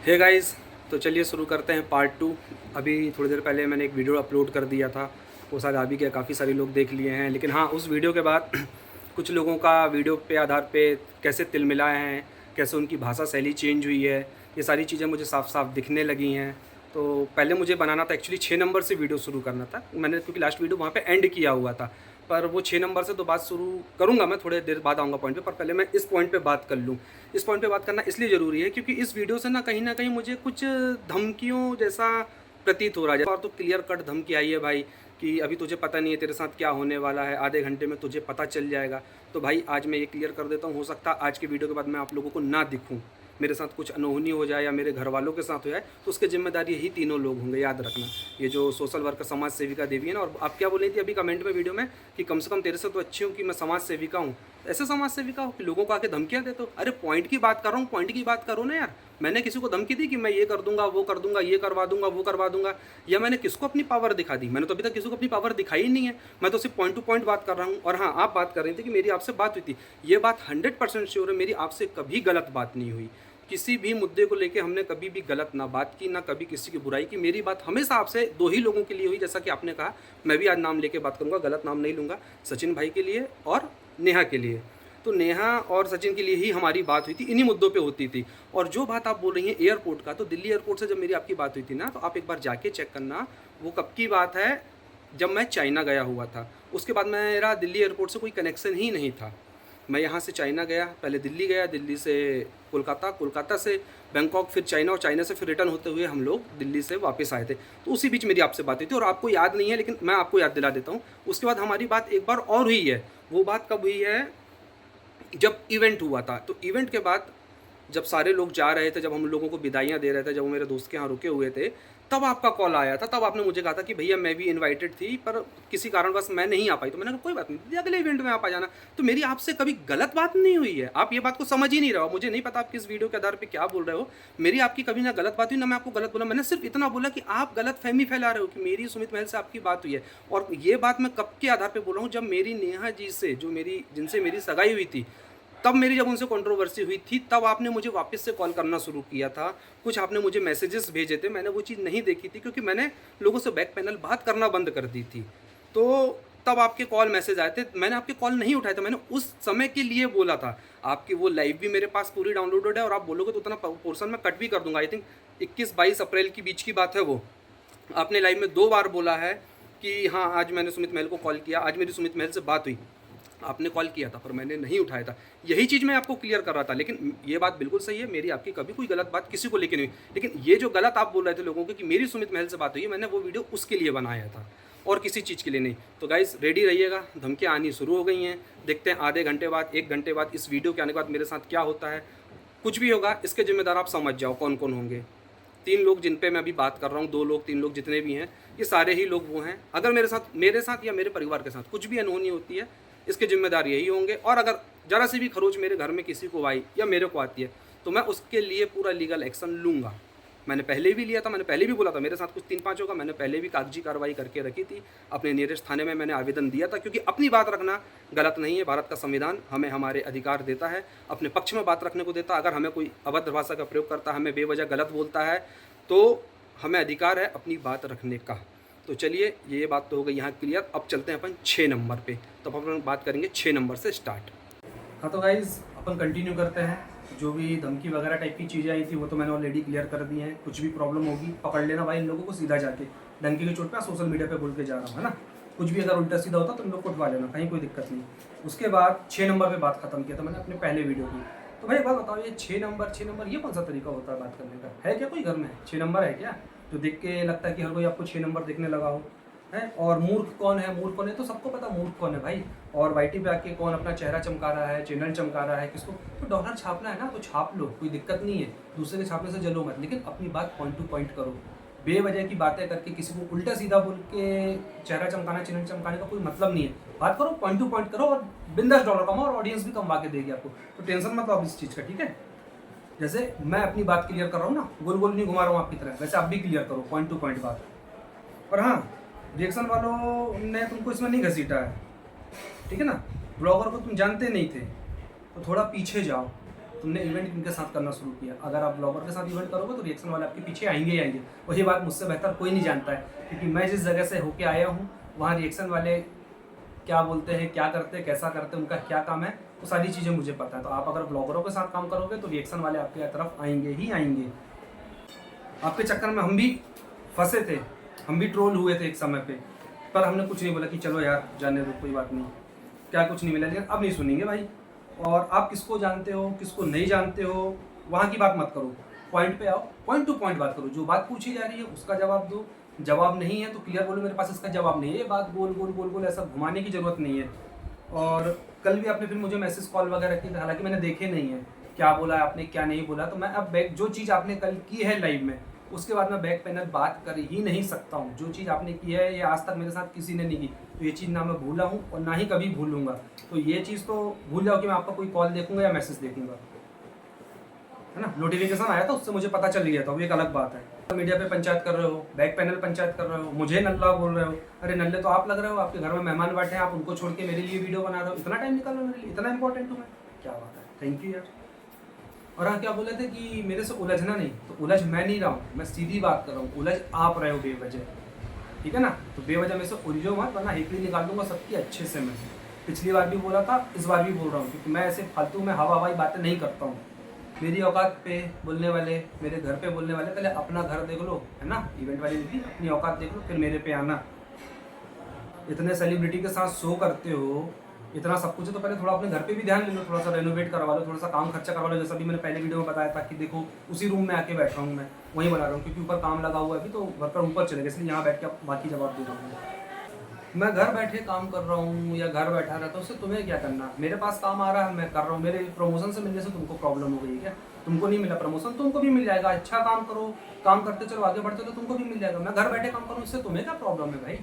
Hey guys, तो चलिए शुरू करते हैं पार्ट 2। अभी थोड़ी देर पहले मैंने एक वीडियो अपलोड कर दिया था, वो शायद आ भी गया, काफ़ी सारे लोग देख लिए हैं। लेकिन हाँ, उस वीडियो के बाद कुछ लोगों का वीडियो पे आधार पे कैसे तिलमिलाए हैं, कैसे उनकी भाषा शैली चेंज हुई है, ये सारी चीज़ें मुझे साफ साफ दिखने लगी हैं। तो पहले मुझे बनाना था एक्चुअली 6 नंबर से वीडियो शुरू करना था मैंने, क्योंकि लास्ट वीडियो वहाँ पे एंड किया हुआ था। पर वो 6 नंबर से तो बात शुरू करूँगा, मैं थोड़ी देर बाद आऊँगा पॉइंट पे। पर पहले मैं इस पॉइंट पे बात कर लूँ। इस पॉइंट पे बात करना इसलिए ज़रूरी है क्योंकि इस वीडियो से ना कहीं मुझे कुछ धमकियों जैसा प्रतीत हो रहा है। और तो क्लियर कट धमकी आई है भाई कि अभी तुझे पता नहीं है तेरे साथ क्या होने वाला है, आधे घंटे में तुझे पता चल जाएगा। तो भाई आज मैं ये क्लियर कर देता हूँ, हो सकता है आज के वीडियो के बाद मैं आप लोगों को ना दिखूँ, मेरे साथ कुछ अनहोनी हो जाए या मेरे घर वालों के साथ हो जाए, तो उसके जिम्मेदारी यही तीनों लोग होंगे, याद रखना। ये जो सोशल वर्कर समाज सेविका देवी है ना, और आप क्या बोल रही थी अभी कमेंट में वीडियो में कि कम से कम तेरे से तो अच्छी हूँ कि मैं समाज सेविका हूँ। ऐसे समाज सेविका हो कि लोगों को आके धमकियाँ दे? तो अरे पॉइंट की बात कर रहा हूँ, पॉइंट की बात करो ना यार। मैंने किसी को धमकी दी कि मैं ये कर दूंगा, वो कर दूंगा, ये करवा दूंगा, वो करवा दूंगा, या मैंने किसको अपनी पावर दिखा दी? मैंने तो अभी तक किसी को अपनी पावर दिखाई ही नहीं है। मैं तो सिर्फ पॉइंट टू पॉइंट बात कर रहा हूँ। और हाँ, आप बात कर रही थी कि मेरी आपसे बात हुई थी, ये बात 100% श्योर है, मेरी आपसे कभी गलत बात नहीं हुई। किसी भी मुद्दे को लेके हमने कभी भी गलत ना बात की, ना कभी किसी की बुराई की। मेरी बात हमेशा आपसे दो ही लोगों के लिए हुई, जैसा कि आपने कहा। मैं भी आज नाम लेके बात करूंगा, गलत नाम नहीं लूँगा। सचिन भाई के लिए और नेहा के लिए। तो नेहा और सचिन के लिए ही हमारी बात हुई थी, इन्हीं मुद्दों पे होती थी। और जो बात आप बोल रही हैं एयरपोर्ट का, तो दिल्ली एयरपोर्ट से जब मेरी आपकी बात हुई थी ना, तो आप एक बार जाके चेक करना, वो कब की बात है, जब मैं चाइना गया हुआ था। उसके बाद मेरा दिल्ली एयरपोर्ट से कोई कनेक्शन ही नहीं था। मैं यहाँ से चाइना गया, पहले दिल्ली गया, दिल्ली से कोलकाता, कोलकाता से बैंकॉक, फिर चाइना, और चाइना से फिर रिटर्न होते हुए हम लोग दिल्ली से वापस आए थे। तो उसी बीच मेरी आपसे बात हुई थी, और आपको याद नहीं है, लेकिन मैं आपको याद दिला देता हूँ। उसके बाद हमारी बात एक बार और हुई है। वो बात कब हुई है? जब इवेंट हुआ था। तो इवेंट के बाद जब सारे लोग जा रहे थे, जब हम लोगों को विदाइयाँ दे रहे थे, जब वो मेरे दोस्त के यहाँ रुके हुए थे, तब आपका कॉल आया था। तब आपने मुझे कहा था कि भैया मैं भी इनवाइटेड थी, पर किसी कारणवश मैं नहीं आ पाई। तो मैंने कहा कोई बात नहीं, अगले इवेंट में आप आ जाना। तो मेरी आपसे कभी गलत बात नहीं हुई है, आप ये बात को समझ ही नहीं रहे हो। मुझे नहीं पता आप किस वीडियो के आधार पर क्या बोल रहे हो। मेरी आपकी कभी ना गलत बात हुई, ना मैं आपको गलत बोला। मैंने सिर्फ इतना बोला कि आप गलत फहमी फैला रहे हो कि मेरी सुमित महल से आपकी बात हुई है। और ये बात मैं कब के आधार पर बोल रहा हूँ? जब मेरी नेहा जी से, जो मेरी जिनसे मेरी सगाई हुई थी, तब मेरी जब उनसे कंट्रोवर्सी हुई थी, तब आपने मुझे वापस से कॉल करना शुरू किया था। कुछ आपने मुझे मैसेजेस भेजे थे, मैंने वो चीज़ नहीं देखी थी, क्योंकि मैंने लोगों से बैक पैनल बात करना बंद कर दी थी। तो तब आपके कॉल मैसेज आए थे, मैंने आपके कॉल नहीं उठाए थे। मैंने उस समय के लिए बोला था। आपकी वो लाइव भी मेरे पास पूरी डाउनलोडेड है, और आप बोलोगे तो उतना पोर्शन मैं कट भी कर दूंगा। आई थिंक 21-22 अप्रैल के बीच की बात है वो। आपने लाइव में 2 बार बोला है कि हाँ, आज मैंने सुमित महल को कॉल किया, आज मेरी सुमित महल से बात हुई। आपने कॉल किया था, पर मैंने नहीं उठाया था। यही चीज़ मैं आपको क्लियर कर रहा था। लेकिन ये बात बिल्कुल सही है, मेरी आपकी कभी कोई गलत बात किसी को लेकर नहीं हुई। लेकिन ये जो गलत आप बोल रहे थे लोगों को कि मेरी सुमित महल से बात हुई है, मैंने वो वीडियो उसके लिए बनाया था, और किसी चीज़ के लिए नहीं। तो गाइस रेडी रहिएगा, धमकियाँ आनी शुरू हो गई हैं। देखते हैं आधे घंटे बाद, 1 घंटे बाद, इस वीडियो के आने के बाद मेरे साथ क्या होता है। कुछ भी होगा, इसके जिम्मेदार आप समझ जाओ कौन कौन होंगे। 3 लोग जिन पे मैं अभी बात कर रहा हूँ, 2 लोग, 3 लोग, जितने भी हैं, ये सारे ही लोग वो हैं। अगर मेरे साथ या मेरे परिवार के साथ कुछ भी अनहोनी होती है, इसके जिम्मेदार यही होंगे। और अगर ज़रा सी भी खरोच मेरे घर में किसी को आई या मेरे को आती है, तो मैं उसके लिए पूरा लीगल एक्शन लूँगा। मैंने पहले भी लिया था, मैंने पहले भी बोला था, मेरे साथ कुछ 3-5 होगा। मैंने पहले भी कागजी कार्रवाई करके रखी थी, अपने नियरेस्ट थाने में मैंने आवेदन दिया था, क्योंकि अपनी बात रखना गलत नहीं है। भारत का संविधान हमें हमारे अधिकार देता है, अपने पक्ष में बात रखने को देता है। अगर हमें कोई अभद्र भाषा का प्रयोग करता है, हमें बेवजह गलत बोलता है, तो हमें अधिकार है अपनी बात रखने का। तो चलिए, ये बात तो हो गई यहाँ क्लियर। अब चलते हैं अपन 6 नंबर पे। तो अपन बात करेंगे 6 नंबर से स्टार्ट। हाँ, तो गाइज़ अपन कंटिन्यू करते हैं। जो भी धमकी वगैरह टाइप की चीज़ें आई थी, वो तो मैंने ऑलरेडी क्लियर कर दी हैं। कुछ भी प्रॉब्लम होगी, पकड़ लेना भाई इन लोगों को सीधा जाके। डंकी की चोट पे सोशल मीडिया पे बोल के जा रहा हूँ, है ना। कुछ भी अगर उल्टा सीधा होता तो इन लोग को उठवा लेना, कहीं कोई दिक्कत नहीं। उसके बाद 6 नंबर पे बात खत्म किया था मैंने अपने पहले वीडियो की। तो भाई एक बात बताओ, ये 6 नंबर ये कौन सा तरीका होता है बात करने का? है क्या कोई घर में 6 नंबर है क्या, जो देख के लगता है कि हर कोई आपको 6 नंबर देखने लगा हो? है। और मूर्ख कौन है, मूर्ख कौन है, तो सबको पता मूर्ख कौन है भाई। और वाईटी पे आके कौन अपना चेहरा चमका रहा है, चैनल चमका रहा है, किसको तो डॉलर छापना है ना, तो छाप लो, कोई दिक्कत नहीं है। दूसरे के छापने से जलो मत, लेकिन अपनी बात पॉइंट टू पॉइंट करो। बेवजह की बातें करके किसी को उल्टा सीधा बोल के चेहरा चमकाना, चैनल चमकाने का कोई मतलब नहीं है। बात करो, पॉइंट टू पॉइंट करो, और बिंदास डॉलर कमाओ, और ऑडियंस भी कमा के देगी आपको। तो टेंशन मत लो आप इस चीज़ का, ठीक है। जैसे मैं अपनी बात क्लियर कर रहा हूँ ना, गोल गोल नहीं घुमा रहा हूँ आपकी तरह, वैसे आप भी क्लियर करो, पॉइंट टू पॉइंट बात। और हाँ, रिएक्शन वालों ने तुमको इसमें नहीं घसीटा है, ठीक है ना। ब्लॉगर को तुम जानते नहीं थे, तो थोड़ा पीछे जाओ, तुमने इवेंट इनके साथ करना शुरू किया। अगर आप ब्लॉगर के साथ इवेंट करोगे तो रिएक्शन वाले आपके पीछे आएंगे ही आएंगे, और ये बात मुझसे बेहतर कोई नहीं जानता है, क्योंकि मैं जिस जगह से होके आया हूँ वहाँ रिएक्शन वाले क्या बोलते हैं, क्या करते हैं, कैसा करते हैं, उनका क्या काम है, वो सारी चीज़ें मुझे पता है। तो आप अगर ब्लॉगरों के साथ काम करोगे तो रिएक्शन वाले आपके तरफ आएंगे ही आएंगे। आपके चक्कर में हम भी फंसे थे, हम भी ट्रोल हुए थे एक समय पे, पर हमने कुछ नहीं बोला कि चलो यार जाने दो, कोई बात नहीं, क्या कुछ नहीं मिला। लेकिन अब नहीं सुनेंगे भाई। और आप किसको जानते हो किसको नहीं जानते हो वहाँ की बात मत करो, पॉइंट पे आओ, पॉइंट टू पॉइंट बात करो। जो बात पूछी जा रही है उसका जवाब दो, जवाब नहीं है तो क्लियर बोलो मेरे पास इसका जवाब नहीं है। ये बात गोल गोल गोल गोल ऐसा घुमाने की ज़रूरत नहीं है। और कल भी आपने फिर मुझे मैसेज कॉल वगैरह की, हालांकि मैंने देखे नहीं है क्या बोला आपने क्या नहीं बोला, तो मैं अब बैक जो चीज़ आपने कल की है लाइव में, उसके बाद मैं बैक पैनल बात कर ही नहीं सकता हूँ। जो चीज़ आपने की है ये आज तक मेरे साथ किसी ने नहीं की, तो ये चीज़ ना मैं भूला हूँ और ना ही कभी भूलूंगा। तो ये चीज़ तो भूल जाओ कि मैं आपका कोई कॉल देखूंगा या मैसेज देखूंगा, है ना। नोटिफिकेशन आया था उससे मुझे पता चल गया था, वो एक अलग बात है। मीडिया पे पंचायत कर रहे हो, बैक पैनल पंचायत कर रहे हो, मुझे नल्ला बोल रहे हो। अरे नल्ले तो आप लग रहे हो, आपके घर में मेहमान बैठे हैं, आप उनको छोड़ के मेरे लिए वीडियो बना रहे हो। इतना टाइम निकाल रहे हो मेरे लिए, इतना इंपॉर्टेंट हूँ मैं, क्या बात है, थैंक यू यार। और हाँ क्या बोले थे कि मेरे से उलझना नहीं, तो उलझ मैं नहीं रहा हूँ, मैं सीधी बात कर रहा हूँ, उलझ आप रहे हो बेवजह, ठीक है ना। तो बेवजह में से उलझो मत, वरना हेकड़ी निकाल दूंगा सबकी अच्छे से। मैं पिछली बार भी बोला था, इस बार भी बोल रहा हूँ, क्योंकि मैं ऐसे फालतू में हवा हवाई बातें नहीं करता हूँ। मेरी औकात पे बोलने वाले, मेरे घर पे बोलने वाले, पहले अपना घर देख लो, है ना। इवेंट वाली दीदी अपनी औकात देख लो, फिर मेरे पे आना। इतने सेलिब्रिटी के साथ शो करते हो, इतना सब कुछ है, तो पहले थोड़ा अपने घर पे भी ध्यान ले लो, थोड़ा सा रेनोवेट करवा लो, थोड़ा सा काम खर्चा करवा लो। जैसा भी मैंने पहले वीडियो में बताया था कि देखो उसी रूम में आके बैठा हूँ मैं, वहीं बना रहा हूँ, क्योंकि ऊपर काम लगा हुआ है अभी, तो वर्कर ऊपर चले गए, इसलिए यहाँ बैठ के बाकी जवाब दे रहा हूँ। मैं घर बैठे काम कर रहा हूँ या घर बैठा रहता हूँ, उससे तुम्हें क्या करना। मेरे पास काम आ रहा है, मैं कर रहा हूँ। मेरे प्रमोशन से मिलने से तुमको प्रॉब्लम हो गई है क्या? तुमको नहीं मिला प्रमोशन, तुमको भी मिल जाएगा। अच्छा काम करो, काम करते चलो आगे बढ़ते तो तुमको भी मिल जाएगा। मैं घर बैठे काम करूँ, इससे तुम्हें क्या प्रॉब्लम है भाई?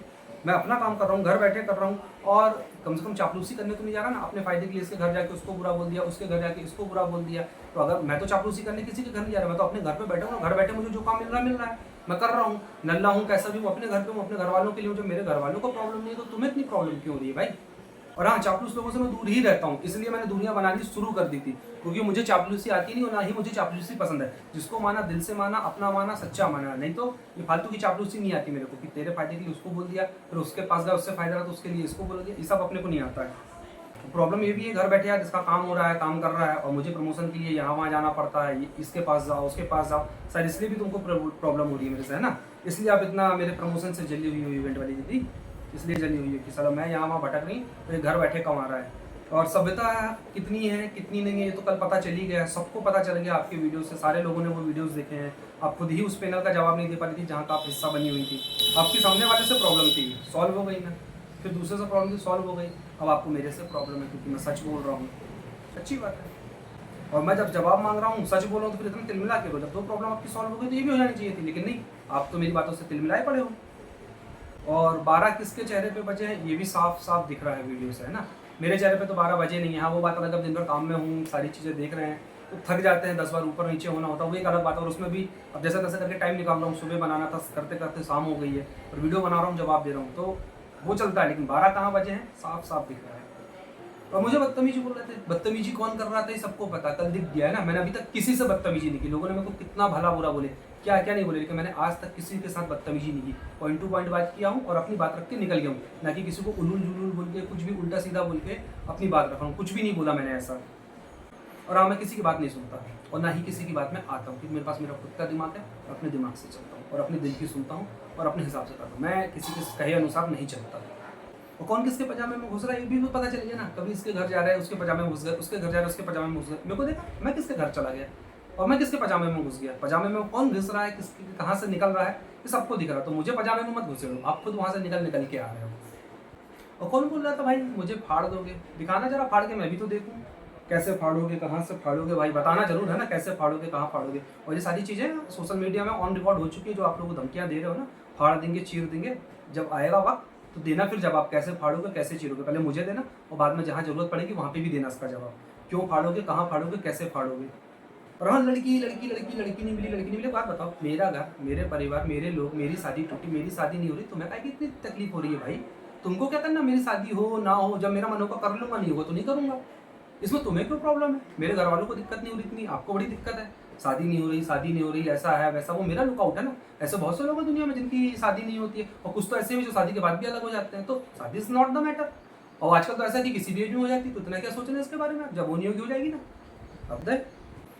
मैं अपना काम कर रहा हूँ, घर बैठे कर रहा हूँ, और कम से कम चापलूसी करने तो नहीं जा रहा ना, अपने फायदे के लिए इसके घर जाके उसको बुरा बोल दिया, उसके घर जाके इसको बुरा बोल दिया। तो अगर मैं तो चापलूसी करने किसी के घर नहीं जा रहा, मैं तो अपने घर पे बैठा हूँ, घर बैठे मुझे जो काम मिल रहा है मैं कर रहा हूँ। नल्ला हूँ कैसा भी हूँ, अपने घर पे हूँ, अपने घर वालों के लिए हूँ। जब मेरे घर वालों को प्रॉब्लम नहीं है तो तुम्हें इतनी प्रॉब्लम क्यों हो रही है भाई? और हाँ, चापलूस लोगों से मैं दूर ही रहता हूँ, इसलिए मैंने दूरियां बनानी शुरू कर दी थी, क्योंकि मुझे चापलूसी आती नहीं और ना ही मुझे चापलूसी पसंद है। जिसको माना दिल से माना, अपना माना, सच्चा माना, नहीं तो ये फालतू की चापलूसी नहीं आती मेरे को कि तेरे फायदे के लिए उसको बोल दिया, फिर उसके पास गया, उससे फायदा रहा तो उसके लिए इसको बोल दिया। ये सब अपने को नहीं आता है। प्रॉब्लम ये भी है, घर बैठे यार जिसका काम हो रहा है, काम कर रहा है, और मुझे प्रमोशन के लिए यहाँ वहाँ जाना पड़ता है, इसके पास जाओ उसके पास जाओ, शायद इसलिए भी तुमको प्रॉब्लम हो रही है मेरे से, है ना। इसलिए आप इतना मेरे प्रमोशन से जली हुई हो इवेंट वाली दीदी, इसलिए जली हुई है कि साला मैं यहाँ वहाँ भटक नहीं, तो ये घर बैठे कमा रहा है। और सभ्यता कितनी है कितनी नहीं है ये तो कल पता चल ही गया, सबको पता चल गया आपके वीडियो से। सारे लोगों ने वो वीडियोस देखे हैं। आप खुद ही उस पैनल का जवाब नहीं दे पा रही थी जहाँ का आप हिस्सा बनी हुई थी। आपकी सामने वाले से प्रॉब्लम थी, सॉल्व हो गई ना, फिर दूसरे से प्रॉब्लम थी, सॉल्व हो गई। अब आपको मेरे से प्रॉब्लम है क्योंकि मैं सच बोल रहा हूँ, अच्छी बात है। और मैं जब जवाब मांग रहा हूँ, सच बोल रहा हूँ, तो फिर इतना तिलमिला के बोलो। जब दो प्रॉब्लम आपकी सॉल्व हो गई तो ये भी हो जानी चाहिए थी, लेकिन नहीं, आप तो मेरी बातों से तिलमिलाए पड़े हो। और 12 किसके चेहरे पे बजे हैं ये भी साफ साफ दिख रहा है वीडियो से, है ना। मेरे चेहरे पे तो 12 बजे नहीं है। हाँ वो बात अलग, अब दिन भर काम में हूँ, सारी चीज़ें देख रहे हैं तो थक जाते हैं, 10 बार ऊपर नीचे होना होता है, वो एक अलग बात है। और उसमें भी अब जैसे तैसे करके टाइम निकाल रहा हूँ, सुबह बनाना था, करते करते शाम हो गई है, और वीडियो बना रहा हूँ, जवाब दे रहा हूँ, तो वो चलता है। लेकिन 12 कहाँ बजे हैं साफ साफ दिख रहा है। और मुझे बदतमीजी बोल रहे थे, बदतमीजी कौन कर रहा था ये सबको पता, कल दिख गया है ना। मैंने अभी तक किसी से बदतमीजी नहीं की। लोगों ने मेरे को कितना भला बुरा बोले, क्या क्या नहीं बोले, लेकिन मैंने आज तक किसी के साथ बदतमीजी नहीं की। पॉइंट टू पॉइंट बात किया हूँ और अपनी बात रख के निकल गया हूँ, ना कि किसी को उलूल जुलूल बोल के, कुछ भी उल्टा सीधा बोल के अपनी बात रखा हूँ। कुछ भी नहीं बोला मैंने ऐसा। और हाँ, मैं किसी की बात नहीं सुनता और ना ही किसी की बात में आता हूँ, क्योंकि मेरे पास मेरा खुद का दिमाग है और अपने दिमाग से चलता हूँ और अपने दिल की सुनता हूँ और अपने हिसाब से करता हूँ। मैं किसी के कहे अनुसार नहीं चलता। और कौन किसके पजामे में घुस रहा है ये भी पता चल गया ना। कभी इसके घर जा रहा है उसके पजामे में घुस गए, उसके घर जा रहा है उसके पजामे में घुस गए। मेरे को देखा मैं किसके घर चला गया और मैं किसके पजामे में घुस गया। पजामे में कौन घुस रहा है, किसके कहाँ से निकल रहा है, ये सबको दिख रहा है। तो मुझे पजामे में मत घुसे हो, आप खुद वहाँ से निकल के आ रहे हो। और कौन बोल रहा था भाई मुझे फाड़ दोगे, दिखाना जरा फाड़ के मैं भी तो देखूँ कैसे फाड़ोगे, कहाँ से फाड़ोगे भाई, बताना जरूर है ना, कैसे फाड़ोगे, कहाँ फाड़ोगे। और ये सारी चीज़ें सोशल मीडिया में ऑन रिकॉर्ड हो चुकी है, जो आप लोगों को धमकियाँ दे रहे हो ना, फाड़ देंगे चीर देंगे। जब आएगा वक्त तो देना फिर जवाब, कैसे फाड़ोगे कैसे चीरोगे, पहले मुझे देना और बाद में जहाँ जरूरत पड़ेगी वहाँ पे भी देना इसका जवाब। क्यों फाड़ोगे, कहाँ फाड़ोगे, कैसे फाड़ोगे। और हाँ, लड़की लड़की लड़की लड़की नहीं मिली, लड़की नहीं मिली, बात बताओ। मेरा घर, मेरे परिवार, मेरे लोग, मेरी शादी टूटी, मेरी शादी नहीं हो रही, तुम्हें क्या इतनी तकलीफ हो रही है भाई? तुमको क्या करना, मेरी शादी हो ना हो, जब मेरा मन होगा कर लूँगा, नहीं होगा तो नहीं करूँगा। इसमें तुम्हें क्यों प्रॉब्लम है? मेरे घर वालों को दिक्कत नहीं हो रही इतनी, आपको बड़ी दिक्कत है। शादी नहीं हो रही, शादी नहीं हो रही, ऐसा है वैसा, वो मेरा लुकआउट है ना। ऐसे बहुत से लोग हैं दुनिया में जिनकी शादी नहीं होती है, और कुछ तो ऐसे भी जो शादी के बाद भी अलग हो जाते हैं। तो शादी इज नॉट द मैटर। और आजकल तो ऐसा है कि किसी भी एज में हो जाती है, तो इतना क्या सोचना इसके बारे में, जब वो नहीं होगी हो जाएगी ना। अब देख।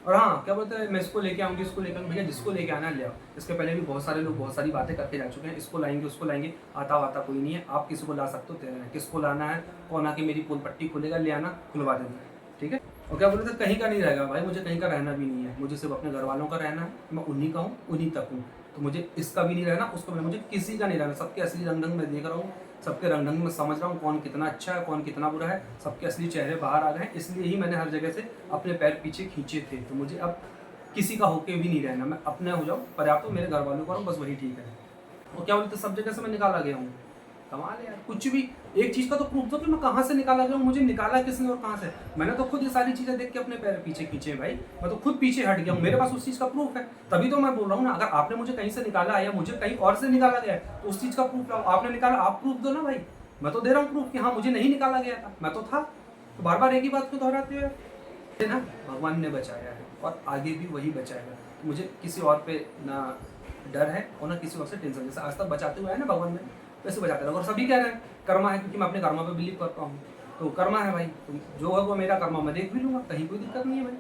और हाँ, क्या बोलते हैं, मैं इसको लेके आऊँगी, इसको लेकर, भैया जिसको लेके आना ले आओ। इसके पहले भी बहुत सारे लोग बहुत सारी बातें करके जा चुके हैं, इसको लाएंगे उसको लाएंगे, आता वाता कोई नहीं है। आप किसी को ला सकते हो, किसको लाना है, कौन आके मेरी पोल पट्टी खोलेगा, ले आना, खुलवा देना, ठीक है। और क्या बोलते थे, कहीं का नहीं रहेगा भाई, मुझे कहीं का रहना भी नहीं है, मुझे सिर्फ अपने घर वालों का रहना है। मैं उन्हीं का हूँ, उन्हीं तक हूँ। तो मुझे इसका भी नहीं रहना, उसका भी नहीं, मुझे किसी का नहीं रहना। सबके असली रंग ढंग मैं देख रहा हूँ, सबके रंग ढंग में समझ रहा हूँ, कौन कितना अच्छा है, कौन कितना बुरा है। सबके असली चेहरे बाहर आ गए हैं, इसलिए ही मैंने हर जगह से अपने पैर पीछे खींचे थे। तो मुझे अब किसी का होके भी नहीं रहना, मैं अपने हो जाऊँ, पर्याप्त हो, मेरे घर वालों का हूँ, बस वही ठीक है। और क्या बोलते, सब जगह से मैं निकाला गया हूँ। कमाल है यार, कुछ भी एक चीज़ का तो प्रूफ दो कि मैं कहाँ से निकाला गया हूँ, मुझे निकाला किसने और कहाँ से। मैंने तो खुद ये सारी चीज़ें देख के अपने पैर पीछे खींचे हैं भाई, मैं तो खुद पीछे हट गया हूँ, मेरे पास उस चीज़ का प्रूफ है। तभी तो मैं बोल रहा हूँ ना, अगर आपने मुझे कहीं से निकाला है या मुझे कहीं और से निकाला गया है, तो उस चीज़ का प्रूफ लाओ। आपने निकाला, आप प्रूफ दो ना भाई। मैं तो दे रहा हूँ प्रूफ कि हाँ मुझे नहीं निकाला गया था, मैं तो था। तो बार बार एक ही बात क्यों दोहराते हो ना। भगवान ने बचाया है और आगे भी वही बचाएगा। मुझे किसी और पे ना डर है और ना किसी और से टेंशन। जैसे आज तक बचाते हुए है ना भगवान ने, वैसे बचाते रहो। और सभी कह रहे हैं कर्मा है, क्योंकि मैं अपने कर्मा पे बिलीव करता हूँ। तो कर्मा है भाई, तो जो है वो मेरा कर्मा मैं देख भी लूँगा, कहीं कोई दिक्कत नहीं है भाई।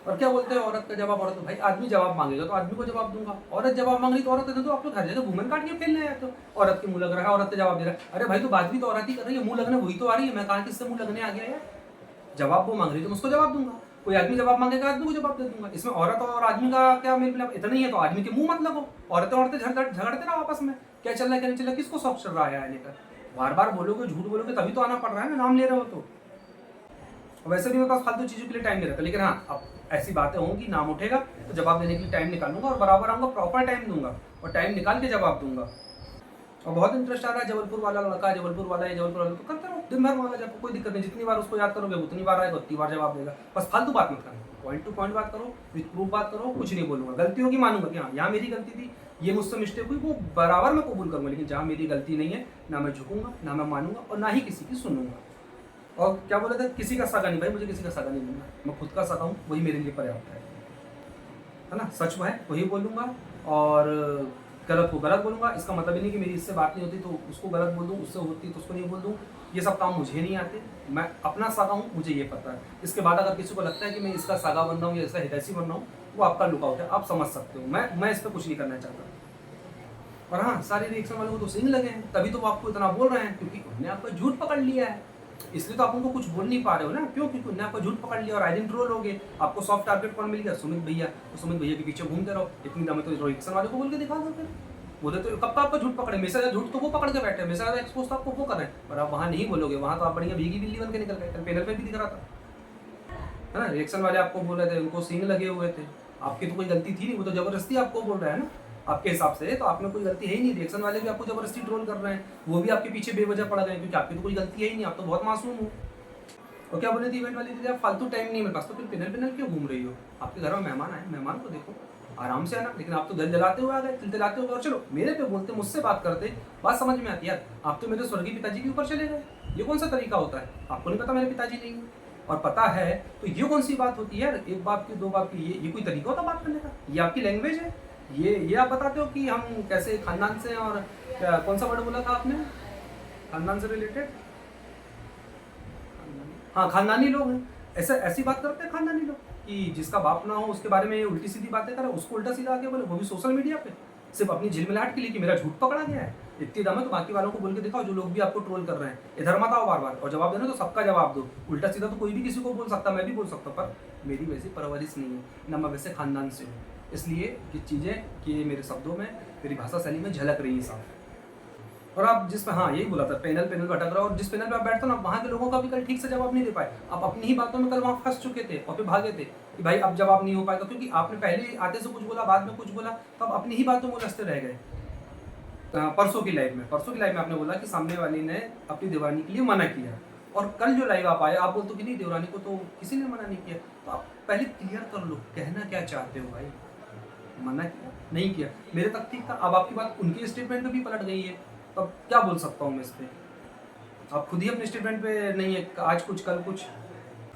और क्या बोलते हैं, औरत का जवाब औरत, भाई आदमी जवाब मांगेगा तो आदमी को जवाब दूंगा। औरत जवाब मांग रही तो औरत दे दो। आप लोग हर जगह वुमेन काट के फैलने आए। तो औरत के मुंह लग रहा है, औरत का जवाब दे रहा है। अरे भाई, तो बात भी तो औरत ही कर रही है, मुंह लगने वही तो आ रही है। मैं कहाँ किससे मुंह लगने आ गया यार। जवाब वो मांग रही है तो उसको जवाब दूंगा। कोई आदमी जवाब मांगेगा, आदमी को जवाब दे दूंगा। इसमें औरत और आदमी का क्या मेल मिलाप, इतना ही है तो आदमी के मुंह मत लगो। औरतें औरतें झगड़ते रहो आपस में, क्या चल रहा है क्या नहीं चल रहा, किसको शौक चल रहा है आने का। बार बार बोलोगे, झूठ बोलोगे, तभी तो आना पड़ रहा है ना, नाम ले रहे हो तो। वैसे भी मेरे पास फालतू चीज़ों के लिए टाइम नहीं रहता, लेकिन हाँ अब ऐसी बातें होंगी, नाम उठेगा तो जवाब देने के लिए टाइम निकालूंगा और बराबर आऊँगा, प्रॉपर टाइम दूंगा और टाइम निकाल के जवाब दूंगा। और बहुत इंटरेस्ट आ रहा है, जबलपुर वाला लड़का, जबलपुर वाला है, जबलपुर वाला, तो करते रहो दिन भर वाला, जब कोई दिक्कत नहीं। जितनी बार उसको याद करोगे उतनी बार आएगा, उतनी बार जवाब देगा। बस फालतू बात मत करना, पॉइंट टू पॉइंट बात करो, विथ प्रूफ बात करो। कुछ नहीं बोलूँगा, गलती होगी मानूंगा कि हाँ यहाँ मेरी गलती थी, ये मुझसे मिस्टेक हुई, वो बराबर मैं कबूल करूँगा। लेकिन जहाँ मेरी गलती नहीं है, ना मैं झुकूंगा, ना मैं मानूंगा, और ना ही किसी की सुनूंगा। और क्या बोले थे, किसी का सगा नहीं भाई, मुझे किसी का सगा नहीं बनना। मैं खुद का सगा हूँ, वही मेरे लिए पर्याप्त है ना। सच है वही बोलूँगा, और गलत को गलत बोलूँगा। इसका मतलब ही नहीं कि मेरी इससे बात नहीं होती तो उसको गलत बोल दूँ, उससे होती तो उसको नहीं बोल दूँ। ये सब काम मुझे नहीं आते, मैं अपना सागा हूँ, मुझे ये पता है। इसके बाद अगर किसी को लगता है कि मैं इसका सागा बन रहा हूँ या इसका हितैषी बन रहा हूँ, वो आपका लुकआउट है, आप समझ सकते हो। मैं इस पर कुछ नहीं करना चाहता। और हाँ, सारे रिएक्शन वालों को तो सिंग लगे हैं, तभी तो वो आपको इतना बोल रहे हैं, क्योंकि उन्होंने आपका झूठ पकड़ लिया है। इसलिए तो आप उनको कुछ बोल नहीं पा रहे हो ना, क्यों? क्योंकि उन्होंने आपका झूठ पकड़ लिया और आई दिन ट्रोल हो गए। आपको सॉफ्ट टारगेट कौन मिल गया? सुमित भैया। तो सुमित भैया के पीछे घूमते रहो, इतनी दम है तो रिएक्शन वाले को बोल के दिखा दो फिर। बोले तो कब का आपका झूठ पकड़े, हमेशा झूठ तो वो पकड़ के बैठे, हमेशा एक्सपोज तो आपको वो कर रहे हैं, पर आप वहाँ नहीं बोलोगे। वहाँ तो आप बढ़िया भीगी बिल्ली बन के निकल गए। कल पैनल पे भी दिख रहा था, है ना, रिएक्शन वाले आपको बोल रहे थे, उनको सींग लगे हुए थे। आपकी तो कोई गलती थी नहीं, वो तो जबरदस्ती आपको बोल रहा है ना। आपके हिसाब से तो आप में कोई गलती है ही नहीं। रिएक्शन वाले भी आपको जबरदस्ती ट्रोल कर रहे हैं, वो भी आपके पीछे बेवजह पड़ गए, क्योंकि आपकी तो कोई गलती है ही नहीं, आप तो बहुत मासूम हो। और क्या बोले थे इवेंट वाली दीदी, आप फालतू टाइम नहीं मेरे पास, तो फिर पिनल क्यों घूम रही हो? आपके घर में मेहमान आए, मेहमान को देखो, आराम से आना। लेकिन आप तो दिल जलाते हुए आ गए, दिलाते हुए। और चलो मेरे पे बोलते, मुझसे बात करते, बात समझ में आती यार। आप तो मेरे स्वर्गीय पिताजी के ऊपर चले गए, ये कौन सा तरीका होता है? आपको नहीं पता मेरे पिताजी नहीं है, और पता है तो ये कौन सी बात होती है यार? एक बाप की, दो बाप की, ये कोई तरीका होता बात करने का? ये आपकी लैंग्वेज है? ये आप बताते हो कि हम कैसे खानदान से, और कौन सा वर्ड बोला था आपने, खानदान से रिलेटेड? हाँ, खानदानी लोग हैं। ऐसी बात करते हैं खानदानी लोग कि जिसका बाप ना हो उसके बारे में उल्टी सीधी बातें करें, उसको उल्टा सीधा आके बोले, वो भी सोशल मीडिया पे, सिर्फ अपनी झिलमिलाहट के लिए कि मेरा झूठ पकड़ा गया है। इतनी दम है तो बाकी वालों को बोल के दिखाओ, जो लोग भी आपको ट्रोल कर रहे हैं। इधर मत आओ बार बार, और जवाब देना तो सबका जवाब दो। उल्टा सीधा तो कोई भी किसी को बोल सकता, मैं भी बोल सकता हूँ, पर मेरी वैसी परवरिश नहीं है, ना मैं वैसे खानदान से हूँ। इसलिए ये चीज़ें कि मेरे शब्दों में, मेरी भाषा शैली में झलक रही है साफ। और आप जिस पे, हाँ यही बोला था, पैनल भटक रहा, और जिस पैनल पे आप बैठते हो ना, वहाँ के लोगों का भी कल ठीक से जवाब नहीं दे पाए। आप अपनी ही बातों में कल वहाँ फंस चुके थे और फिर भागे थे कि भाई अब जवाब नहीं हो पाएगा, क्योंकि आपने पहले आते से कुछ बोला, बाद में कुछ बोला, तो आप अपनी ही बातों में उलझते रह गए। परसों की लाइव में आपने बोला कि सामने वाली ने अपनी देवरानी के लिए मना किया, और कल जो लाइव आप आए, आप बोलते हो कि नहीं देवरानी को तो किसी ने मना नहीं किया। तो आप पहले क्लियर कर लो, कहना क्या चाहते हो भाई। मना किया नहीं किया, मेरे तक ठीक था। अब आपकी बात उनकी स्टेटमेंट पे भी पलट गई है, तब क्या बोल सकता हूँ मैं इस पर? आप खुद ही अपने स्टेटमेंट पे नहीं है, आज कुछ कल कुछ।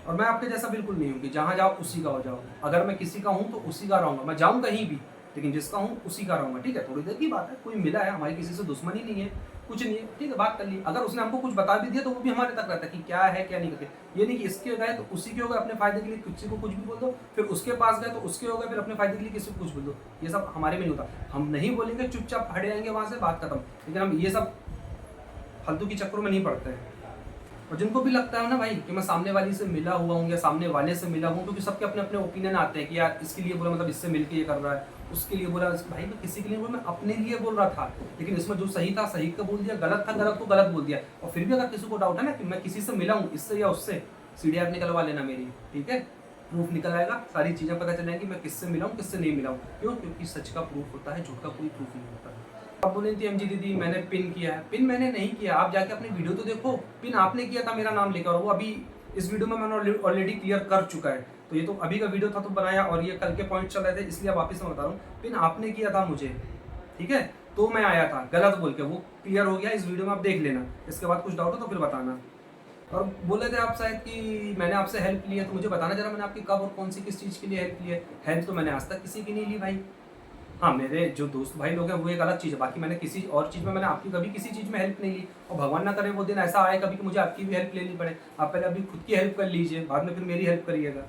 और मैं आपके जैसा बिल्कुल नहीं हूँ कि जहाँ जाओ उसी का हो जाओ। अगर मैं किसी का हूँ तो उसी का रहूँगा, मैं जाऊँ कहीं भी, लेकिन जिसका हूँ उसी का रहूँगा। ठीक है, थोड़ी देर की बात है, कोई मिला है, हमारी किसी से दुश्मनी नहीं है, कुछ नहीं है, ठीक है, बात कर ली। अगर उसने हमको कुछ बता भी दिया तो वो भी हमारे तक रहता है कि क्या है क्या नहीं करके। ये नहीं कि इसके गए तो उसी के हो गए अपने फायदे के लिए किसी को कुछ भी बोल दो, फिर उसके पास गए तो उसके हो गए फिर अपने फायदे के लिए किसी को कुछ बोल दो। ये सब हमारे में नहीं होता। हम नहीं बोलेंगे, चुपचाप हट जाएंगे वहाँ से, बात खत्म। लेकिन हम ये सब फालतू की चक्करों में नहीं पड़ते हैं। और जिनको भी लगता है ना भाई कि मैं सामने वाली से मिला हुआ हूँ या सामने वाले से मिला हूँ, क्योंकि सबके अपने अपने ओपिनियन आते हैं कि यार इसके लिए बोला मतलब इससे मिलके ये कर रहा है, उसके लिए बोला भाई मैं किसी के लिए बोला, मैं अपने लिए बोल रहा था। लेकिन इसमें जो सही था सही का बोल दिया, गलत था गलत को गलत बोल दिया। और फिर भी अगर किसी को डाउट है ना कि मैं किसी से मिला हूँ इससे या उससे, सीडीआर निकलवा लेना मेरी, ठीक है, प्रूफ निकल आएगा, सारी चीज़ें पता चल जाएंगी मैं किससे मिला हूँ किससे नहीं मिला हूँ। क्यों? क्योंकि सच का प्रूफ होता है, झूठ का कोई प्रूफ नहीं होता। आप बोले थी एमजी दीदी मैंने पिन किया है, पिन मैंने नहीं किया। आप जाके अपनी वीडियो तो देखो, पिन आपने किया था मेरा नाम लेकर, और वो अभी इस वीडियो में मैंने ऑलरेडी क्लियर कर चुका है। तो ये तो अभी का वीडियो था तो बनाया, और ये कल के पॉइंट चल रहे थे इसलिए वापस मैं बता रहा हूँ। पिन आपने किया था मुझे, ठीक है, तो मैं आया था गलत बोल के, वो क्लियर हो गया। इस वीडियो में आप देख लेना, इसके बाद कुछ डाउट हो तो फिर बताना। और बोले थे आप शायद कि मैंने आपसे हेल्प ली है, तो मुझे बताना जरा मैंने आपकी कब और कौन सी किस चीज़ के लिए हेल्प ली है। हेल्प तो मैंने आज तक किसी की नहीं ली भाई। हाँ, मेरे जो दोस्त भाई लोग हैं वो एक अलग चीज़ है, बाकी मैंने किसी और चीज़ में मैंने आपकी कभी किसी चीज़ में हेल्प नहीं ली। और भगवान ना करे वो दिन ऐसा आए कभी कि मुझे आपकी भी हेल्प लेनी पड़े। आप पहले अभी खुद की हेल्प कर लीजिए, बाद में फिर मेरी हेल्प करिएगा।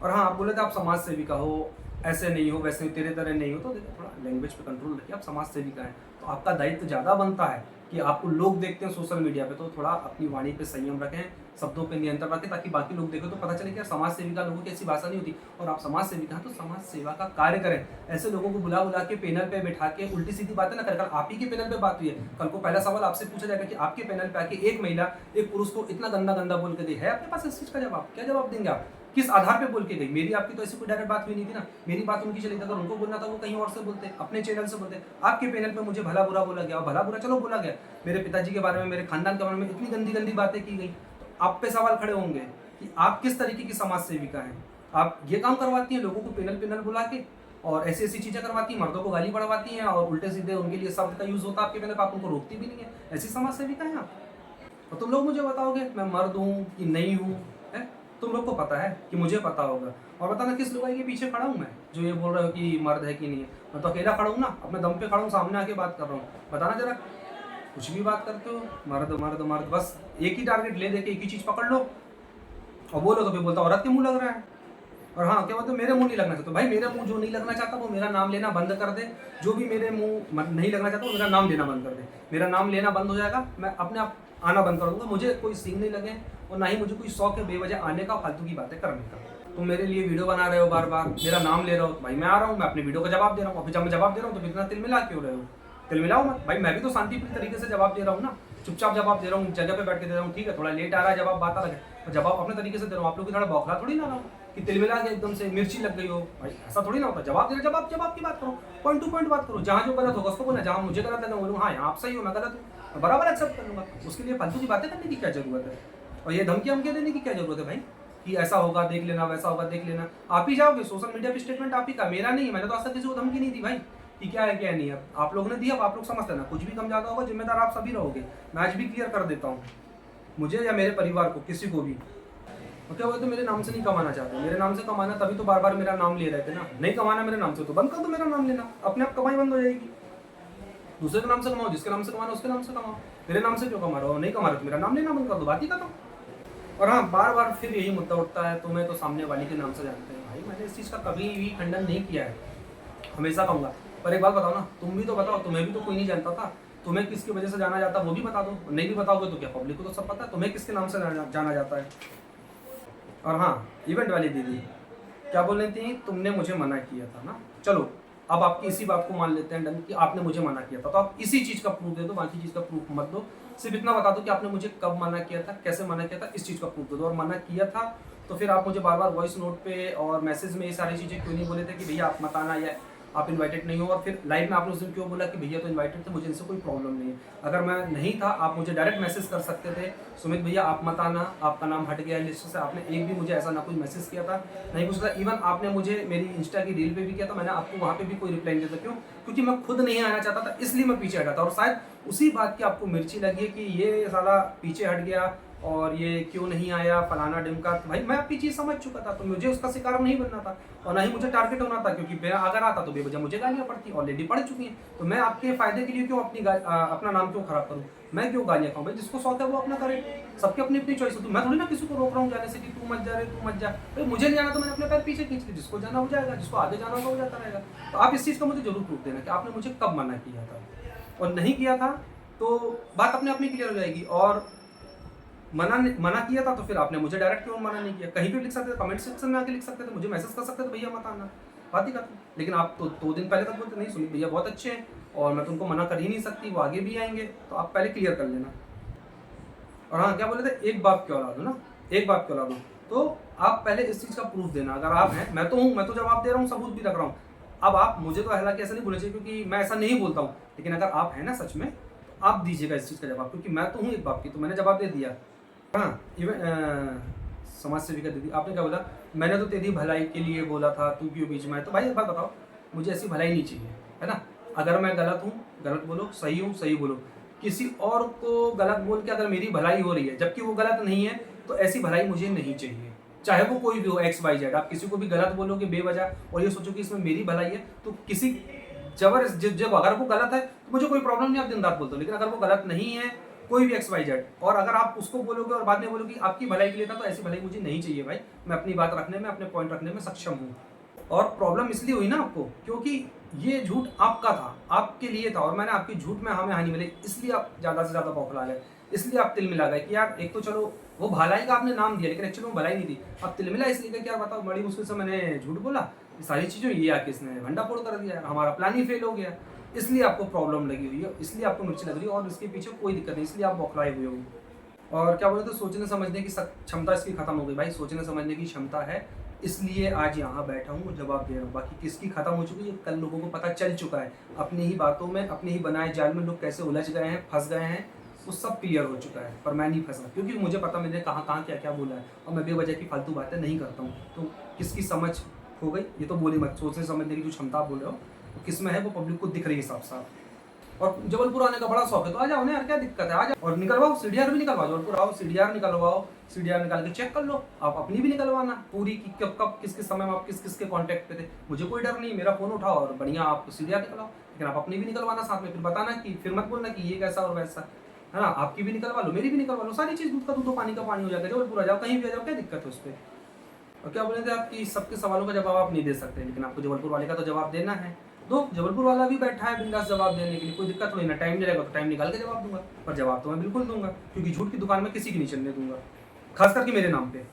और हाँ, आप बोले थे आप समाज सेविका हो, ऐसे नहीं हो वैसे तेरे तरह नहीं हो, तो देखिए थोड़ा लैंग्वेज पे कंट्रोल रखिए। आप समाज सेविका हैं तो आपका दायित्व ज़्यादा बनता है कि आपको लोग देखते हैं सोशल मीडिया पे, तो थोड़ा अपनी वाणी पे संयम रखें, शब्दों पे नियंत्रण रखें, ताकि बाकी लोग देखें तो पता चले कि समाज सेविका लोगों की ऐसी भाषा नहीं होती। और आप समाज सेविका हैं तो समाज सेवा का कार्य करें। ऐसे लोगों को बुला बुला के पैनल पे बैठा के उल्टी सीधी बातें ना करें। कल आप ही के पैनल पे बात हुई है, कल को पहला सवाल आपसे पूछा जाएगा कि आपके पैनल पे आके एक महिला एक पुरुष को इतना गंदा गंदा बोल के दी है, आपके पास इस चीज़ का जवाब क्या जवाब देंगे आप? किस आधार पे बोल के गई? मेरी आपकी तो ऐसी कोई डायरेक्ट बात हुई नहीं थी ना, मेरी बात उनकी चली थी। अगर उनको बोलना था वो कहीं और से बोलते, अपने चैनल से बोलते। आपके पैनल पे मुझे भला बुरा बोला गया, और भला बुरा चलो बोला गया, मेरे पिताजी के बारे में मेरे खानदान के बारे में इतनी गंदी गंदी बातें की गई, तो आप पे सवाल खड़े होंगे कि आप किस तरीके की समाज सेविका हैं। आप ये काम करवाती हैं लोगों को पैनल पैनल बुला के, और ऐसी ऐसी चीज़ें करवाती हैं, मर्दों को गाली पड़वाती हैं, और उल्टे सीधे उनके लिए शब्द का यूज़ होता है आपके पैनल पर, आप उनको रोकती भी नहीं है। ऐसी समाज सेविका हैं आप? और तुम लोग मुझे बताओगे मैं मर्द हूँ कि नहीं हूँ, है? तुम लोग को पता है कि मुझे पता होगा। और बताना किस लुगाई के पीछे खड़ा हूँ मैं, जो ये बोल रहे हो कि मर्द है कि नहीं है। मैं तो अकेला खड़ा हूँ ना, अपने दम पे खड़ा हूँ, सामने आके बात कर रहा हूँ। बताना जरा, कुछ भी बात करते हो, मर्द मर्द मर्द, बस एक ही टारगेट ले दे के एक ही चीज़ पकड़ लो और बोलो तो फिर बोलता औरत के मुँह लग रहा है। और हाँ, क्या बोलते मेरे मुंह नहीं लगना चाहता भाई, मेरे मुंह जो नहीं लगना चाहता वो मेरा नाम लेना बंद कर दे। जो भी मेरे मुंह नहीं लगना चाहता वो मेरा नाम लेना बंद कर दे। मेरा नाम लेना बंद हो जाएगा, मैं अपने आप आना बंद कर दूंगा। मुझे कोई सीन नहीं लगे और ना ही मुझे कोई शौक है बेवजह आने का, फालतू की बातें करने का। तुम मेरे लिए वीडियो बना रहे हो, बार बार मेरा नाम ले रहे हो, भाई मैं आ रहा हूँ, मैं अपनी वीडियो का जवाब दे रहा हूँ। अभी जब मैं जवाब दे रहा हूँ तो इतना तिल मिला क्यों रहे हो? तिल मिलाओ मत भाई, मैं भी तो शांतिपूर्ण तरीके से जवाब दे रहा हूँ ना, चुपचाप जवाब दे रहा हूँ, जगह पे बैठ के दे रहा हूँ। ठीक है, थोड़ा लेट आ रहा है जवाब, बात अलग है, और जवाब अपने तरीके से दे रहा हूँ। आप लोग की थोड़ा बौखला थोड़ी ना रहा हूँ कि तिल मिला के एकदम से मिर्ची लग गई हो, भाई ऐसा थोड़ी ना होता। जवाब दे रहे, जवाब जवाब की बात करो, पॉइंट टू पॉइंट बात करो। जहाँ जो गलत होगा उसको बोलना, जहाँ मुझे गलत लगा बोलूँ हाँ यहाँ आप सही हो मैं गलत हूँ, बराबर एक्सेप्ट कर लूँगा। उसके लिए फालतू की बातें करने की क्या जरूरत है, और ये धमकी हमके देने की क्या जरूरत है भाई कि ऐसा होगा देख लेना, वैसा होगा देख लेना। आप ही जाओगे, सोशल मीडिया पे स्टेटमेंट आप ही का, मेरा नहीं है। मैंने तो आज तक किसी को धमकी नहीं दी भाई कि क्या है क्या नहीं है। आप लोगों ने दिया, आप लोग समझ लेना, कुछ भी कम ज़्यादा होगा जिम्मेदार आप सभी रहोगे। मैं आज भी क्लियर कर देता हूँ, मुझे या मेरे परिवार को किसी को भी। और क्या बोलते तो मेरे नाम से नहीं कमाना चाहते, मेरे नाम से कमाना तभी तो बार बार मेरा नाम ले रहे थे ना। नहीं कमाना मेरे नाम से तो बंद कर दो मेरा नाम लेना, अपने आप कमाई बंद हो जाएगी। दूसरे के नाम से कमाओ, जिसके नाम से कमाना उसके नाम से कमाओ, मेरे नाम से क्यों कमा रहे हो? नहीं कमा रहे तो मेरा नाम लेना बंद कर दो, बात ही खत्म। और हाँ, बार बार फिर यही मुद्दा उठता है, तुम्हें तो सामने वाली के नाम से जानते हैं। भाई मैंने इस चीज़ का कभी भी खंडन नहीं किया है, हमेशा कहूँगा। पर एक बात बताओ ना, तुम भी तो बताओ, तुम्हें भी तो कोई नहीं जानता था, तुम्हें किसकी वजह से जाना जाता वो भी बता दो। नहीं भी बताओगे तो क्या पब्लिक को तो सब पता है तुम्हें किसके नाम से जाना जाता है। और हाँ, इवेंट वाली दीदी क्या बोल रही थी, तुमने मुझे मना किया था ना। चलो अब आपकी इसी बात को मान लेते हैं डन कि आपने मुझे मना किया था, तो आप इसी चीज़ का प्रूफ दे दो, बाकी चीज़ का प्रूफ मत दो। सिर्फ इतना बता दो कि आपने मुझे कब मना किया था, कैसे मना किया था, इस चीज़ का प्रूफ दे दो। और मना किया था तो फिर आप मुझे बार बार वॉइस नोट पे और मैसेज में ये सारी चीज़ें क्यों नहीं बोले थे कि भैया आप मत आना या आप इनवाइटेड नहीं हो। और फिर लाइव में आपने उस दिन क्यों बोला कि भैया तो इनवाइटेड थे, मुझे इनसे कोई प्रॉब्लम नहीं है। अगर मैं नहीं था आप मुझे डायरेक्ट मैसेज कर सकते थे, सुमित भैया आप मत आना, आपका नाम हट गया लिस्ट से। आपने एक भी मुझे ऐसा ना कोई मैसेज किया था, नहीं कुछ था। इवन आपने मुझे मेरी इंस्टा की रील पे भी किया था, मैंने आपको वहाँ पे भी कोई रिप्लाई नहीं दिया था। क्यों? क्योंकि मैं खुद नहीं आना चाहता था, इसलिए मैं पीछे हटा था। और शायद उसी बात की आपको मिर्ची लगी है कि ये साला पीछे हट गया, और ये क्यों नहीं आया फलाना ढिमका। तो भाई मैं आपकी चीज़ समझ चुका था, तो मुझे उसका शिकार नहीं बनना था और ना ही मुझे टारगेट होना था, क्योंकि मैं अगर आता तो बेवजह मुझे गालियाँ पड़ती, ऑलरेडी पड़ चुकी हैं। तो मैं आपके फ़ायदे के लिए क्यों अपना नाम क्यों खराब करूँ, मैं क्यों गालियाँ खाऊँ। भाई जिसको शौक है वो अपना करे, सबकी अपनी अपनी चॉइस है। तो मैं थोड़ी ना किसी को रोक रहा हूँ जाने से कि तू मत जा रे, तू मत जा। भाई मुझे नहीं जाना तो मैंने अपने पैर पीछे खींच लिए, जिसको जाना हो जाएगा, जिसको आगे जाना होगा वो जाता रहेगा। तो आप इस चीज़ का मुझे ज़रूर प्रूफ देना कि आपने मुझे कब मना किया था, और नहीं किया था तो बात अपने आप में क्लियर हो जाएगी। और मना किया था तो फिर आपने मुझे डायरेक्ट क्यों मना नहीं किया, कहीं भी लिख सकते थे, कमेंट सेक्शन में आके लिख सकते थे, मुझे मैसेज कर सकते थे भैया मत आना, बात ही खत्म। लेकिन आप तो 2 दिन पहले तक बोलते नहीं सुनी भैया बहुत अच्छे हैं और मैं तो उनको मना कर ही नहीं सकती, वो आगे भी आएंगे, तो आप पहले क्लियर कर लेना। और हाँ, क्या बोले थे, एक बाप की औलाद हो ना, एक बाप की औलाद हो, तो आप पहले इस चीज़ का प्रूफ देना। अगर आप हैं, मैं तो हूँ, मैं तो जवाब दे रहा हूँ, सबूत भी रख रहा हूँ। अब आप मुझे तो हालांकि ऐसा नहीं बोलना चाहिए क्योंकि मैं ऐसा नहीं बोलता हूँ, लेकिन अगर आप हैं ना सच में, तो आप दीजिएगा इस चीज़ का जवाब, क्योंकि मैं तो हूँ एक बाप की, तो मैंने जवाब दे दिया। हाँ, इवन समाज सेविका दीदी, आपने क्या बोला, मैंने तो तेरी भलाई के लिए बोला था, तू क्यों बीच में है। तो भाई एक बात बताओ, मुझे ऐसी भलाई नहीं चाहिए, है ना। अगर मैं गलत हूँ गलत बोलो, सही हूँ सही बोलो। किसी और को गलत बोल के अगर मेरी भलाई हो रही है जबकि वो गलत नहीं है, तो ऐसी भलाई मुझे नहीं चाहिए, चाहे वो कोई भी हो, एक्स वाई जेड। आप किसी को भी गलत बोलोगे बेवजह और ये सोचो कि इसमें मेरी भलाई है, तो किसी जब अगर वो गलत है तो मुझे कोई प्रॉब्लम नहीं, आप दिन रात बोलते हो। लेकिन अगर वो गलत नहीं है, कोई भी एक्स वाई जेड, और अगर आप उसको बोलोगे और बाद में बोलोगे आपकी भलाई के लिए था, तो ऐसी भलाई मुझे नहीं चाहिए भाई। मैं अपनी बात रखने में, अपने पॉइंट रखने में सक्षम हूँ। और प्रॉब्लम इसलिए हुई ना आपको, क्योंकि ये झूठ आपका था, आपके लिए था, और मैंने आपकी झूठ में हमें हानि मिली, इसलिए आप ज़्यादा से ज़्यादा बौखला गए, इसलिए आप तिल मिला गए कि यार एक तो चलो वो भलाई का आपने नाम दिया, लेकिन एक्चुअली वो भलाई नहीं थी। अब तिल मिला इसलिए कि यार बताओ, बड़ी मुश्किल से मैंने झूठ बोला, ये सारी चीज़ें ये आके इसने भंडा फोड़ कर दिया, हमारा प्लान ही फेल हो गया। इसलिए आपको प्रॉब्लम लगी हुई है, इसलिए आपको मिर्ची लग रही है, और इसके पीछे कोई दिक्कत नहीं, इसलिए आप बौखलाए हुए हो। और क्या बोले तो सोचने समझने की क्षमता इसकी खत्म हो गई भाई, सोचने समझने की क्षमता है, इसलिए आज यहाँ बैठा हूँ जवाब दे रहा हूँ। बाकी किसकी खत्म हो चुकी है, कल लोगों को पता चल चुका है, अपनी ही बातों में, अपने ही बनाए जाल में लोग कैसे उलझ गए हैं, फंस गए हैं, वो सब क्लियर हो चुका है। पर मैं नहीं फंसा, क्योंकि मुझे पता मैंने कहाँ कहाँ क्या क्या बोला है, और मैं बेवजह की फालतू बातें नहीं करता हूँ। तो किसकी समझ हो गई ये तो बोली मत, सोचने समझने की जो क्षमता आप बोल रहे हो तो किस में है वो पब्लिक को दिख रही है साफ साफ। और जबलपुर आने का बड़ा शौक है तो आ जाओ ना यार, क्या दिक्कत है, आ जाओ और निकलवाओ, सीडीआर भी निकलवाओ, जबलपुर आओ सीडीआर निकलवाओ, सीडीआर निकाल के चेक कर लो, आप अपनी भी निकलवाना पूरी की कब कब किस किस समय में आप किस किस के कॉन्टैक्ट पे थे, मुझे कोई डर नहीं, मेरा फोन उठाओ और बढ़िया आप सीडीआर निकलवाओ। लेकिन आप अपनी भी निकलवाना साथ में, फिर बताना कि फिर मत बोलना कि ये कैसा और वैसा, है ना। आपकी भी निकलवा लो, मेरी भी निकलवा लो, सारी चीज़ दूध का दूध, पानी का पानी हो जाएगा। जबलपुर आ जाओ, कहीं भी आ जाओ, क्या दिक्कत है उस पर। और क्या बोले थे आपकी सबके सवालों का जवाब आप नहीं दे सकते, लेकिन आपको जबलपुर वाले का तो जवाब देना है। तो जबलपुर वाला भी बैठा है बिंदास जवाब देने के लिए, कोई दिक्कत नहीं ना, टाइम मिलेगा तो टाइम निकाल के जवाब दूंगा, पर जवाब तो मैं बिल्कुल दूंगा, क्योंकि झूठ की दुकान में किसी की नहीं चलने दूंगा, खास करके मेरे नाम पे।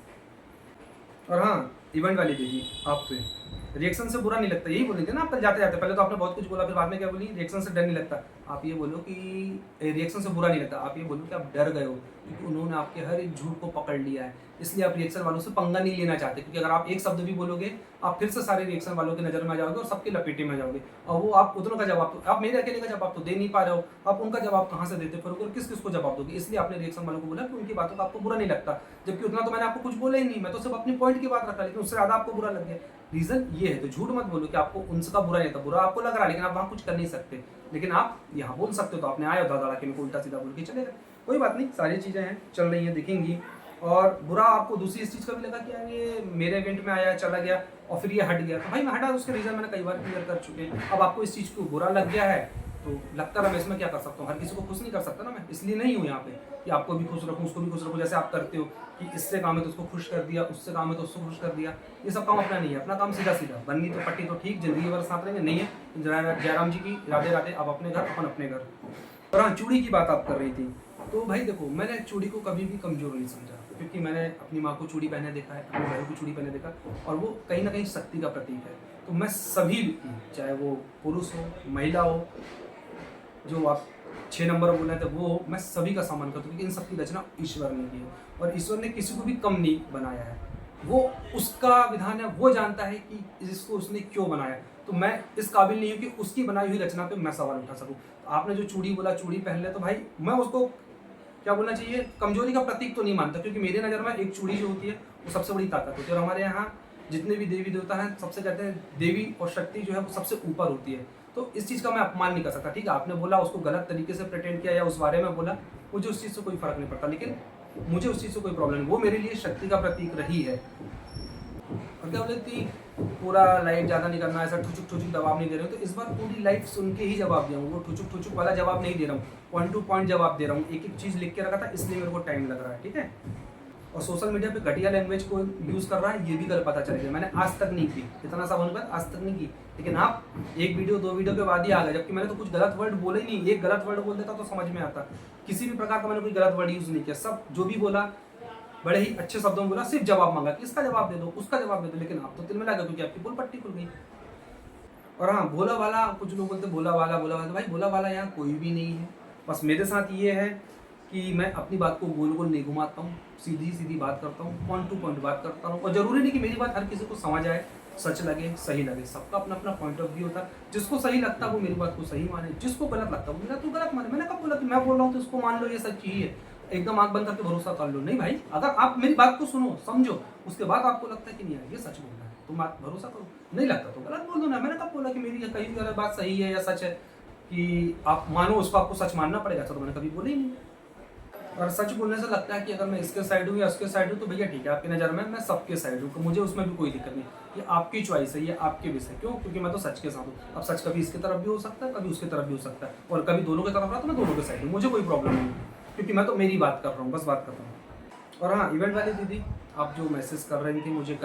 और हाँ, इवेंट वाली दीदी, आप पे रिएक्शन से बुरा नहीं लगता, यही बोल रही थी ना आप कल जाते जाते, पहले तो आपने बहुत कुछ बोला, फिर बाद में क्या बोली, रिएक्शन से डर नहीं लगता। आप ये बोलो कि रिएक्शन से बुरा नहीं लगता, आप ये बोलो कि आप डर गए हो, क्योंकि उन्होंने आपके हर एक झूठ को पकड़ लिया है, इसलिए आप रिएक्शन वालों से पंगा नहीं लेना चाहते। क्योंकि अगर आप एक शब्द भी बोलोगे, आप फिर से सारे रिएक्शन वालों की नज़र में आ जाओगे और सबके लपेटे में जाओगे, और वो आप उतनों का जवाब, तो आप मेरे अकेले का जवाब तो दे नहीं पा रहे हो, आप उनका जवाब कहाँ से देते फिरोगे और किस किस को जवाब दोगे। इसलिए आपने रिएक्शन वालों को बोला कि उनकी बातों का आपको बुरा नहीं लगता, जबकि उतना तो मैंने आपको कुछ बोला ही नहीं, मैं तो सिर्फ अपनी पॉइंट की बात रखा, लेकिन उससे ज़्यादा आपको बुरा लग गया। रीज़न ये है, तो झूठ मत बोलो कि आपको उनका बुरा नहीं था, बुरा आपको लग रहा है, लेकिन आप वहाँ कुछ कर नहीं सकते। लेकिन आप यहाँ बोल सकते हो, तो आपने आया दादा के मेरे को उल्टा सीधा बोल के चले गए, कोई बात नहीं, सारी चीज़ें हैं, चल रही हैं, दिखेंगी। और बुरा आपको दूसरी इस चीज़ का भी लगा कि यार ये मेरे इवेंट में आया, चला गया और फिर ये हट गया, तो भाई मैं हटा, उसके रीज़न मैंने कई बार क्लियर कर चुके हैं। अब आपको इस चीज़ को बुरा लग गया है तो लगता है, मैं इसमें क्या कर सकता हूँ, हर किसी को खुश नहीं कर सकता ना मैं, इसलिए नहीं हूँ यहाँ पे कि आपको भी खुश रखूँ, उसको भी खुश रखूँ, जैसे आप करते हो कि इससे काम है तो उसको खुश कर दिया, उससे काम है तो उसको खुश कर दिया। ये सब काम अपना नहीं है, अपना काम सीधा सीधा, बननी तो पट्टी तो ठीक, जिंदगी भर साथ रहेंगे, नहीं है। जयराम जी की राधे राधे, अब अपने घर, अपन अपने घर। और हाँ, चूड़ी की बात आप कर रही थी, तो भाई देखो, मैंने चूड़ी को कभी भी कमज़ोर नहीं समझा, क्योंकि मैंने अपनी माँ को चूड़ी पहने देखा है, अपने भाई को चूड़ी पहने देखा, और वो कहीं ना कहीं शक्ति का प्रतीक है। तो मैं सभी, चाहे वो पुरुष हो, महिला हो, जो आप 6 नंबर बोले थे वो हो, मैं सभी का सम्मान करता हूँ, क्योंकि इन सब की रचना ईश्वर ने की है, और ईश्वर ने किसी को भी कम नहीं बनाया है, वो उसका विधान है, वो जानता है कि इसको उसने क्यों बनाया। तो मैं इस काबिल नहीं हूँ कि उसकी बनाई हुई रचना पे मैं सवाल उठा सकूँ। तो आपने जो चूड़ी बोला, चूड़ी पहन ले, तो भाई मैं उसको क्या बोलना चाहिए, कमजोरी का प्रतीक तो नहीं मानता, क्योंकि मेरे नज़र में एक चूड़ी जो होती है वो सबसे बड़ी ताकत होती है। और हमारे यहाँ जितने भी देवी देवता हैं, सबसे कहते हैं देवी और शक्ति जो है वो सबसे ऊपर होती है। तो इस चीज़ का मैं अपमान नहीं कर सकता, ठीक है, आपने बोला, उसको गलत तरीके से प्रिटेंड किया या उस बारे में बोला, मुझे उस चीज़ से कोई फर्क नहीं पड़ता। लेकिन मुझे उस चीज़ से कोई प्रॉब्लम नहीं, वो मेरे लिए शक्ति का प्रतीक रही है। और क्या बोले कि पूरा लाइफ ज़्यादा नहीं करना, ऐसा ठुचुक ठुचुक जवाब नहीं दे रहे हो, तो इस बार पूरी लाइफ सुन के ही जवाब दिया हूँ। वो ठुचुक ठुचुक वाला जवाब नहीं दे रहा हूँ, पॉइंट टू पॉइंट जवाब दे रहा हूँ। एक एक चीज़ लिख के रखा था, इसलिए मेरे को टाइम लग रहा है, ठीक है। और सोशल मीडिया पे घटिया लैंग्वेज को यूज़ कर रहा है, ये भी कल पता चल गया। मैंने आज तक नहीं की, इतना सा होने के बाद आज तक नहीं की, लेकिन आप एक वीडियो 2 वीडियो के बाद ही आ गए, जबकि मैंने तो कुछ गलत वर्ड बोले ही नहीं। एक गलत वर्ड बोल देता तो समझ में आता, किसी भी प्रकार का मैंने कोई गलत वर्ड यूज़ नहीं किया। सब जो भी बोला बड़े ही अच्छे शब्दों में बोला, सिर्फ जवाब मांगा कि इसका जवाब दे दो, उसका जवाब दे दो, लेकिन आप तो तिल में लगा क्योंकि आपकी पुल पट्टी खुल गई। और हाँ, भोला वाला, कुछ लोग बोलते भोला वाला, तो भाई भोला वाला यहाँ कोई भी नहीं है। बस मेरे साथ ये है कि मैं अपनी बात को गोल गोल नहीं घुमाता हूँ, सीधी सीधी बात करता हूँ, पॉइंट टू पॉइंट बात करता हूँ। और ज़रूरी नहीं कि मेरी बात हर किसी को समझ आए, सच लगे, सही लगे। सबका अपना अपना पॉइंट ऑफ व्यू होता है। जिसको सही लगता है वो मेरी बात को सही माने, जिसको गलत लगता है वो मेरा तो गलत माने। मैंने कब बोला कि मैं बोल रहा हूँ तो उसको मान लो ये सच्ची ही है, एकदम आंख बंद करके भरोसा कर लो? नहीं भाई, अगर आप मेरी बात को सुनो, समझो, उसके बाद आपको लगता है कि नहीं यार ये सच बोल रहा है, तुम बात भरोसा करो। नहीं लगता तो गलत बोल दो ना। मैंने कब बोला कि मेरी कहीं भी गलत बात सही है या सच है कि आप मानो उसको, आपको सच मानना पड़ेगा? तो मैंने कभी बोला ही नहीं। और सच बोलने से लगता है कि अगर मैं इसके साइड हूँ या उसके साइड हूँ, तो भैया ठीक है, आपकी नज़र में मैं सबके साइड हूँ, तो मुझे उसमें भी कोई दिक्कत नहीं। ये आपकी चॉइस है, ये आपके विषय। क्यों? क्योंकि मैं तो सच के साथ हूँ। अब सच कभी इसकी तरफ भी हो सकता है, कभी उसकी तरफ भी हो सकता है, और कभी दोनों की तरफ रहा तो मैं दोनों के साइड हूँ, मुझे कोई प्रॉब्लम नहीं है, क्योंकि मैं तो मेरी बात कर रहा हूँ, बस बात कर रहा हूँ। और हाँ, इवेंट वाली दीदी, आप जो मैसेज कर रही थी मुझे,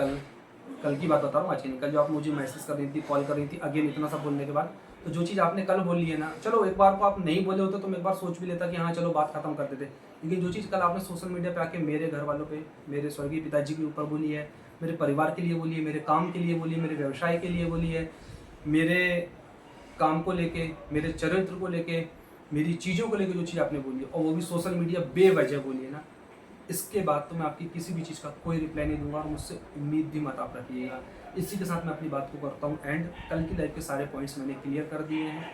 कल की बात बता रहा हूँ, आज की नहीं, कल जो आप मुझे मैसेज कर रही थी, कॉल कर रही थी, अगेन इतना सब बोलने के बाद, तो जो चीज़ आपने कल बोली है ना, चलो एक बार को आप नहीं बोले होते तो मैं एक बार सोच भी लेता कि हाँ चलो बात खत्म कर देते। लेकिन जो चीज़ कल आपने सोशल मीडिया पे आके मेरे घर वालों पे, मेरे स्वर्गीय पिताजी के ऊपर बोली है, मेरे परिवार के लिए बोली है, मेरे काम के लिए बोली है, मेरे व्यवसाय के लिए बोली है, मेरे काम को लेके, मेरे चरित्र को लेके, मेरी चीज़ों को लेके जो चीज़ आपने बोली है, और वो भी सोशल मीडिया बेवजह बोली है ना, इसके बाद तो मैं आपकी किसी भी चीज़ का कोई रिप्लाई नहीं दूंगा, और मुझसे उम्मीद भी मत आप रखिएगा। इसी के साथ मैं अपनी बात को करता हूँ एंड। कल की लाइफ के सारे पॉइंट्स मैंने क्लियर कर दिए हैं।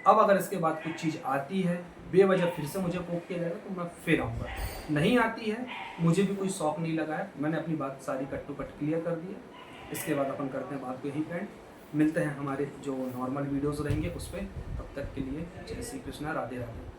अब अगर इसके बाद कुछ चीज़ आती है बेवजह फिर से मुझे पोक किया जाएगा तो मैं फिर आऊँगा। नहीं आती है, मुझे भी कोई शौक नहीं लगा है, मैंने अपनी बात सारी कट टू कट क्लियर कर दी है। इसके बाद अपन करते हैं बात को यहीं पे। मिलते हैं हमारे जो नॉर्मल वीडियोज़ रहेंगे उस पर। तब तक के लिए जय श्री कृष्णा, राधे राधे।